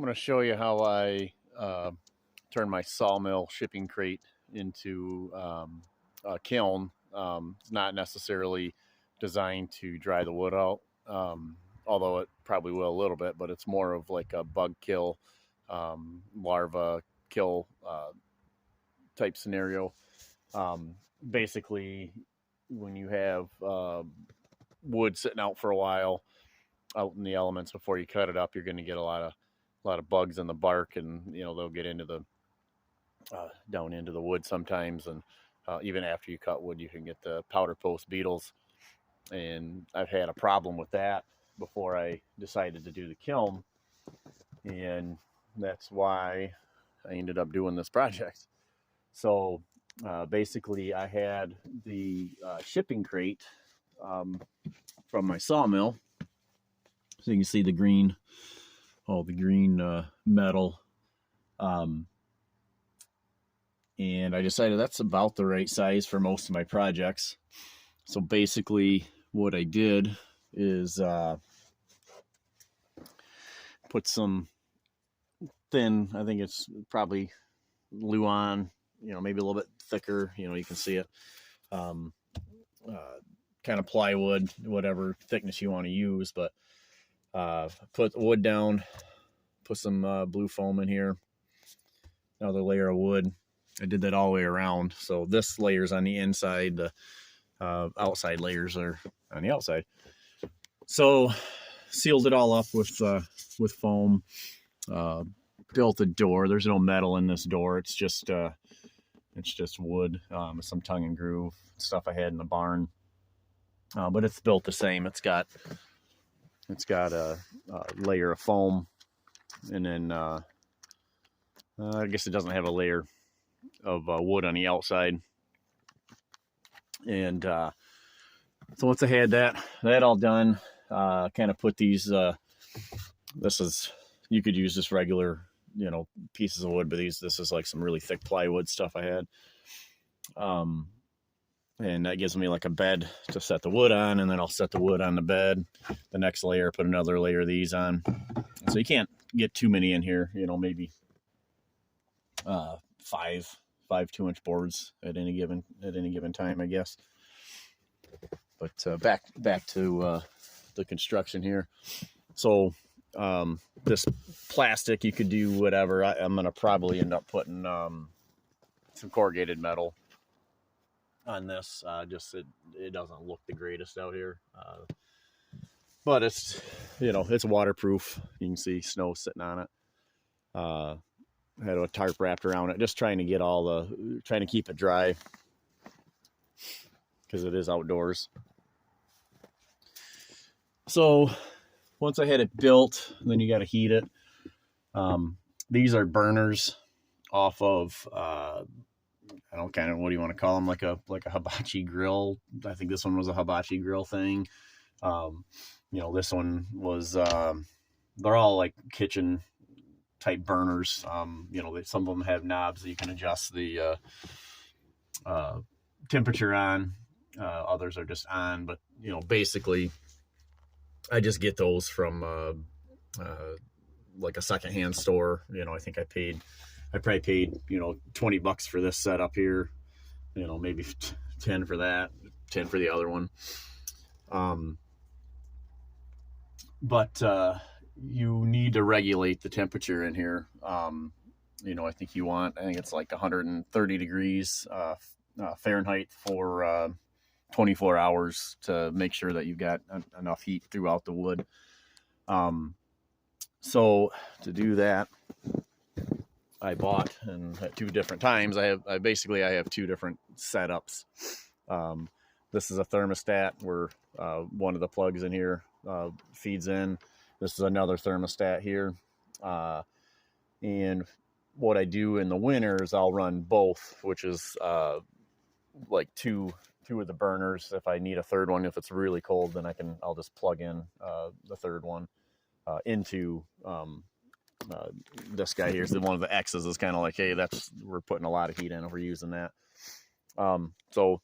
I'm going to show you how I turn my sawmill shipping crate into a kiln. It's not necessarily designed to dry the wood out, although it probably will a little bit, but it's more of like a bug kill, larva kill type scenario. Basically, when you have wood sitting out for a while out in the elements before you cut it up, you're going to get a lot of bugs in the bark, and they'll get into the down into the wood sometimes, and even after you cut wood, you can get the powder post beetles. And I've had a problem with that before I decided to do the kiln, and that's why I ended up doing this project. So basically, I had the shipping crate from my sawmill. So you can see the green, the green metal. And I decided that's about the right size for most of my projects. So basically what I did is put some thin, I think it's probably Luan, maybe a little bit thicker, you can see it, kind of plywood, whatever thickness you want to use, but put the wood down, put some blue foam in here, another layer of wood. I did that all the way around. So this layer's on the inside, the outside layers are on the outside. So sealed it all up with foam, built the door. There's no metal in this door. It's just wood, some tongue and groove stuff I had in the barn. But it's built the same. It's got a layer of foam, and then I guess it doesn't have a layer of wood on the outside. And so once I had that all done, kind of put these, you could use just regular, pieces of wood, but this is like some really thick plywood stuff I had. And that gives me like a bed to set the wood on, and then I'll set the wood on the bed. The next layer, put another layer of these on. So you can't get too many in here, maybe five 2-inch boards at any given time, I guess. But back to the construction here. So this plastic, you could do whatever. I'm gonna probably end up putting some corrugated metal on this. Just it doesn't look the greatest out here, but it's it's waterproof. You can see snow sitting on it. I had a tarp wrapped around it, just trying to get trying to keep it dry because it is outdoors. So once I had it built, then you got to heat it. These are burners off of I don't kind of, what do you want to call them? Like a hibachi grill. I think this one was a hibachi grill thing. This one was, they're all like kitchen type burners. Some of them have knobs that you can adjust the temperature on. Others are just on, but basically I just get those from like a secondhand store. I think I probably paid $20 for this setup here, maybe 10 for that, 10 for the other one. But you need to regulate the temperature in here. I think it's like 130 degrees Fahrenheit for 24 hours to make sure that you've got enough heat throughout the wood. So to do that, I bought, and at 2 different times, I have 2 different setups. This is a thermostat where one of the plugs in here feeds in. This is another thermostat here. And what I do in the winter is I'll run both, which is like two of the burners. If I need a third one, if it's really cold, then I'll just plug in the third one into this guy here. So one of the X's is kind of like, hey, we're putting a lot of heat in if we're using that. So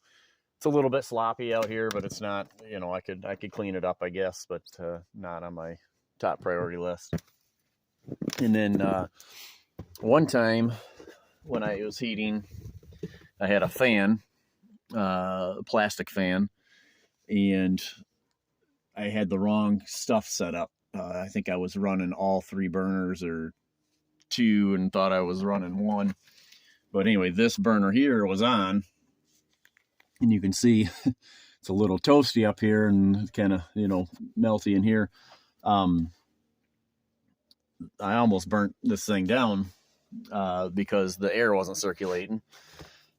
it's a little bit sloppy out here, but it's not, I could clean it up, I guess, but not on my top priority list. And then one time when I was heating, I had a fan, a plastic fan, and I had the wrong stuff set up. I think I was running all 3 burners or 2 and thought I was running 1. But anyway, this burner here was on, and you can see it's a little toasty up here and kind of, melty in here. I almost burnt this thing down because the air wasn't circulating,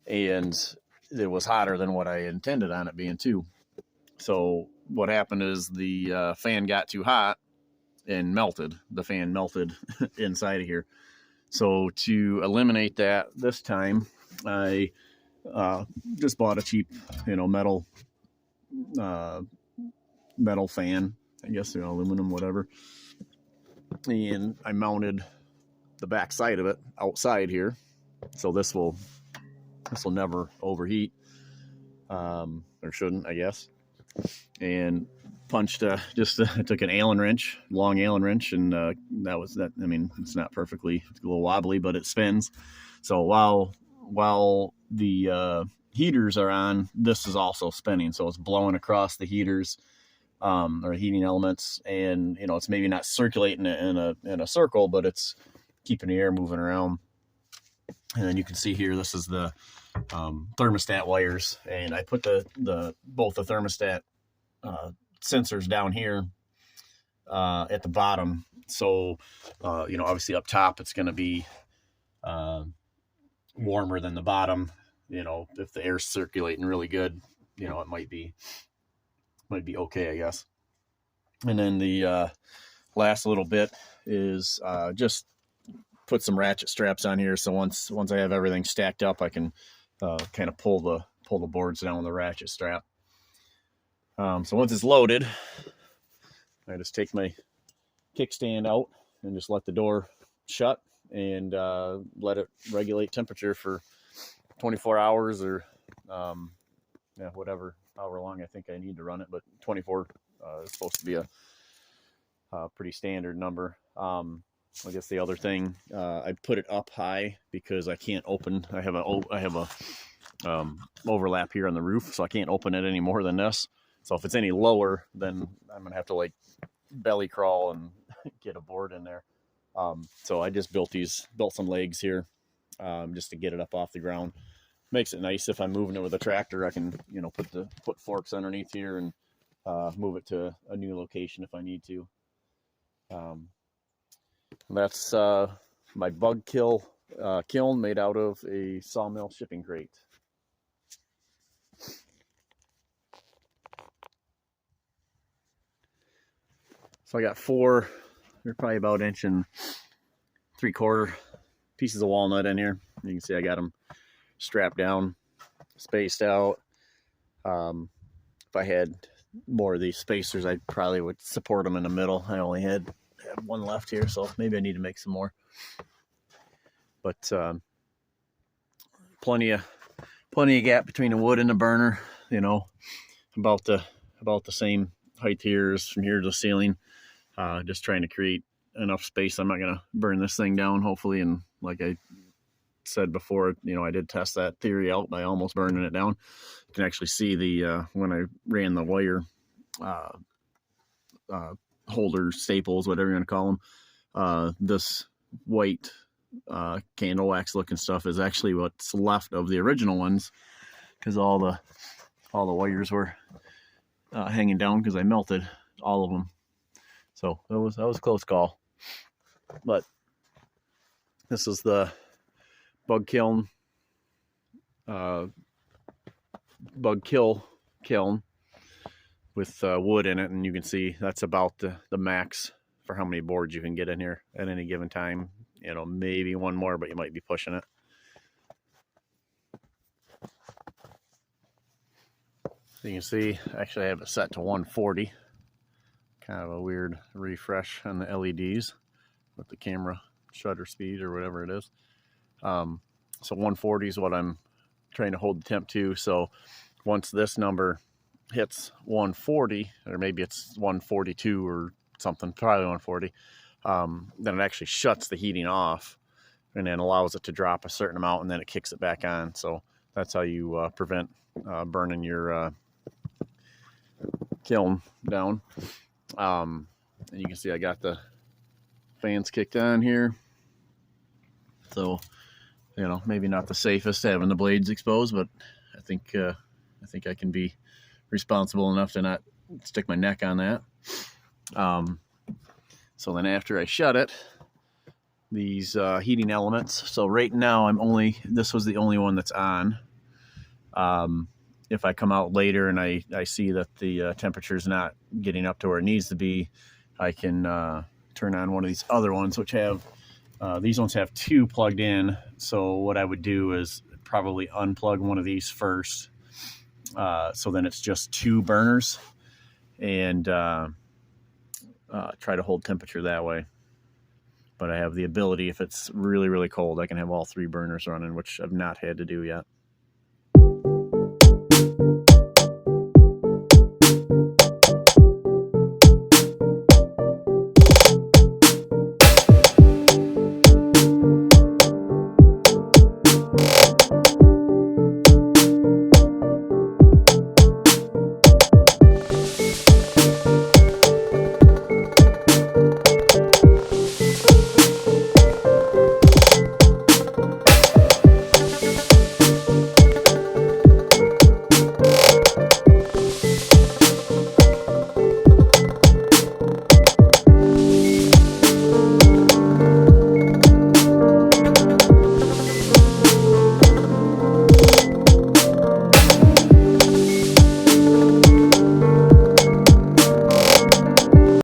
and it was hotter than what I intended on it being too. So what happened is the fan got too hot and melted. The fan melted inside of here. So to eliminate that this time, I just bought a cheap, metal fan, I guess, aluminum, whatever. And I mounted the back side of it outside here. So this will never overheat, or shouldn't, I guess. And punched, I took an Allen wrench, long Allen wrench, and that was that. I mean, it's not perfectly, it's a little wobbly, but it spins. So while the heaters are on, this is also spinning. So it's blowing across the heaters, or heating elements, and it's maybe not circulating in a circle, but it's keeping the air moving around. And then you can see here, this is the thermostat wires, and I put both the thermostat sensors down here at the bottom. So obviously up top it's going to be warmer than the bottom. If the air's circulating really good, it might be okay, I guess. And then the last little bit is just put some ratchet straps on here. So once I have everything stacked up, I can kind of pull the boards down with the ratchet strap. So once it's loaded, I just take my kickstand out and just let the door shut and let it regulate temperature for 24 hours or however long I think I need to run it, but 24 is supposed to be a pretty standard number. I guess the other thing, I put it up high because I can't open. I have a overlap here on the roof, so I can't open it any more than this. So if it's any lower, then I'm gonna have to belly crawl and get a board in there. So I just built some legs here just to get it up off the ground. Makes it nice if I'm moving it with a tractor. I can put forks underneath here and move it to a new location if I need to. That's my bug kiln made out of a sawmill shipping crate. So I got 4, they're probably about 1.75 inch pieces of walnut in here. You can see I got them strapped down, spaced out. If I had more of these spacers, I probably would support them in the middle. I only have 1 left here, so maybe I need to make some more. But plenty of gap between the wood and the burner. About the same height here as from here to the ceiling. Just trying to create enough space. I'm not gonna burn this thing down, hopefully. And like I said before, I did test that theory out by almost burning it down. You can actually see the when I ran the wire holder, staples, whatever you want to call them, this white candle wax looking stuff is actually what's left of the original ones, because all the wires were hanging down because I melted all of them. So that was a close call. But this is the bug kiln, bug kill kiln with wood in it, and you can see that's about the max for how many boards you can get in here at any given time. Maybe 1 more, but you might be pushing it. So you can see, actually I have it set to 140. Kind of a weird refresh on the LEDs with the camera shutter speed or whatever it is. So 140 is what I'm trying to hold the temp to. So once this number hits 140, or maybe it's 142 or something, probably 140, then it actually shuts the heating off and then allows it to drop a certain amount, and then it kicks it back on. So that's how you prevent burning your kiln down. And you can see I got the fans kicked on here. So, you know, maybe not the safest having the blades exposed, but I think I can be responsible enough to not stick my neck on that. So then after I shut it, these heating elements. So right now this was the only one that's on. If I come out later and I see that the temperature is not getting up to where it needs to be, I can turn on one of these other ones, which have, these ones have 2 plugged in. So what I would do is probably unplug one of these first. So then it's just 2 burners, and try to hold temperature that way. But I have the ability, if it's really, really cold, I can have all 3 burners running, which I've not had to do yet.